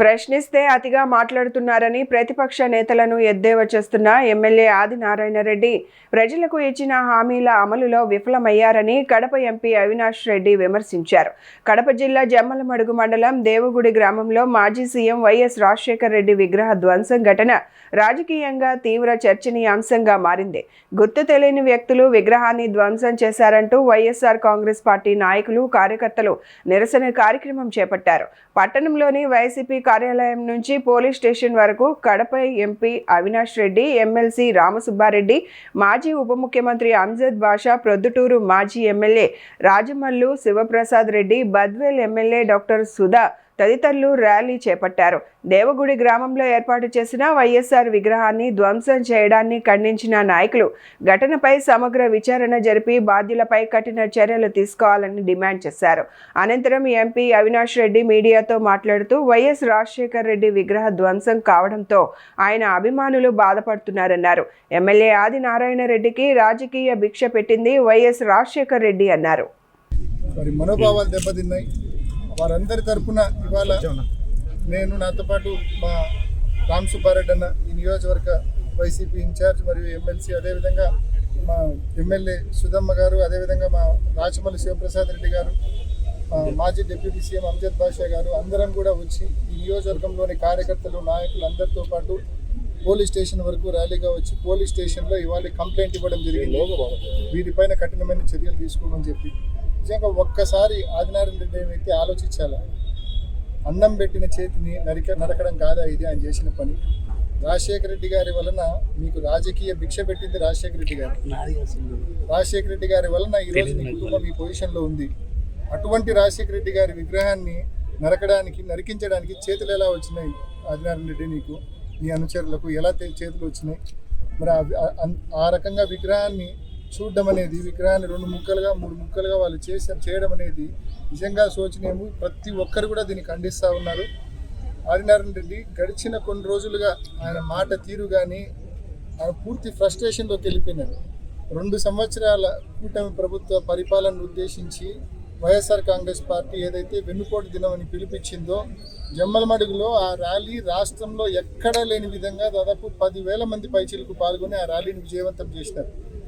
ప్రశ్నిస్తే అతిగా మాట్లాడుతున్నారని ప్రతిపక్ష నేతలను ఎద్దేవా చేస్తున్న ఎమ్మెల్యే ఆదినారాయణ రెడ్డి ప్రజలకు ఇచ్చిన హామీల అమలులో విఫలమయ్యారని కడప ఎంపీ అవినాష్ రెడ్డి విమర్శించారు. కడప జిల్లా జమ్మలమడుగు మండలం దేవగుడి గ్రామంలో మాజీ సీఎం వైఎస్ రాజశేఖర్ రెడ్డి విగ్రహ ధ్వంసం ఘటన రాజకీయంగా తీవ్ర చర్చనీయాంశంగా మారింది. గుర్తు తెలియని వ్యక్తులు విగ్రహాన్ని ధ్వంసం చేశారంటూ వైఎస్ఆర్ కాంగ్రెస్ పార్టీ నాయకులు, కార్యకర్తలు నిరసన కార్యక్రమం చేపట్టారు. పట్టణంలోని వైసీపీ కార్యాలయం నుంచి పోలీస్ స్టేషన్ వరకు కడప ఎంపీ అవినాష్ రెడ్డి, ఎమ్మెల్సీ రామసుబ్బారెడ్డి, మాజీ ఉప ముఖ్యమంత్రి అంజద్ బాషా, ప్రొద్దుటూరు మాజీ MLA Rajamallu Shivaprasad Reddy, Badvel MLA doctor Sudha తదితరులు ర్యాలీ చేపట్టారు. దేవగుడి గ్రామంలో ఏర్పాటు చేసిన వైఎస్ఆర్ విగ్రహాన్ని ధ్వంసం చేయడాన్ని ఖండించిన నాయకులు ఘటనపై సమగ్ర విచారణ జరిపి బాధ్యులపై కఠిన చర్యలు తీసుకోవాలని డిమాండ్ చేశారు. అనంతరం ఎంపీ అవినాష్ రెడ్డి మీడియాతో మాట్లాడుతూ వైఎస్ రాజశేఖర్ రెడ్డి విగ్రహ ధ్వంసం కావడంతో ఆయన అభిమానులు బాధపడుతున్నారన్నారు. ఎమ్మెల్యే ఆదినారాయణ రెడ్డికి రాజకీయ భిక్ష పెట్టింది వైఎస్ రాజశేఖర్ రెడ్డి అన్నారు. మనోభావాలు దెబ్బతిన్నాయి. వారందరి తరఫున ఇవాళ నేను, నాతో పాటు మా రామ్ సుబ్బారెడ్డి అన్న, ఈ నియోజకవర్గ వైసీపీ ఇన్ఛార్జ్ మరియు ఎమ్మెల్సీ, అదేవిధంగా మా ఎమ్మెల్యే సుధమ్మ గారు, అదేవిధంగా మా రాచమల్లి శివప్రసాద్ రెడ్డి గారు, మాజీ డిప్యూటీ సీఎం అంజద్ బాషా గారు అందరం కూడా వచ్చి ఈ నియోజకవర్గంలోని కార్యకర్తలు, నాయకులు అందరితో పాటు పోలీస్ స్టేషన్ వరకు ర్యాలీగా వచ్చి పోలీస్ స్టేషన్లో ఇవాళ కంప్లైంట్ ఇవ్వడం జరిగింది. వీటిపైన కఠినమైన చర్యలు తీసుకోమని చెప్పి. నిజంగా ఒక్కసారి ఆదినారాయణ రెడ్డి ఏమైతే ఆలోచించాలా, అన్నం పెట్టిన చేతిని నరకడం కాదా ఇది ఆయన చేసిన పని. రాజశేఖర రెడ్డి గారి వలన మీకు రాజకీయ భిక్ష పెట్టింది రాజశేఖర రెడ్డి గారు. రాజశేఖర రెడ్డి గారి వలన ఈరోజు మీ కుటుంబం ఈ పొజిషన్లో ఉంది. అటువంటి రాజశేఖర రెడ్డి గారి విగ్రహాన్ని నరికించడానికి చేతులు ఎలా వచ్చినాయి ఆదినారాయణ రెడ్డి? నీకు, నీ అనుచరులకు ఎలా చేతులు వచ్చినాయి? మరి ఆ రకంగా విగ్రహాన్ని చూడడం అనేది, విగ్రహాన్ని 2 ముక్కలుగా 3 ముక్కలుగా వాళ్ళు చేయడం అనేది నిజంగా శోచనీయము. ప్రతి ఒక్కరు కూడా దీన్ని ఖండిస్తూ ఉన్నారు. ఆదినారాయణ రెడ్డి గడిచిన కొన్ని రోజులుగా ఆయన మాట తీరు కానీ ఆయన పూర్తి ఫ్రస్ట్రేషన్లోకి వెళ్ళిపోయినాడు. 2 సంవత్సరాల కూటమి ప్రభుత్వ పరిపాలనను ఉద్దేశించి వైఎస్ఆర్ కాంగ్రెస్ పార్టీ ఏదైతే వెన్నుపోటు దినం అని పిలిపించిందో, జమ్మలమడుగులో ఆ ర్యాలీ రాష్ట్రంలో ఎక్కడా లేని విధంగా దాదాపు 10,000 మంది పైచీలకు పాల్గొని ఆ ర్యాలీని విజయవంతం చేసినారు.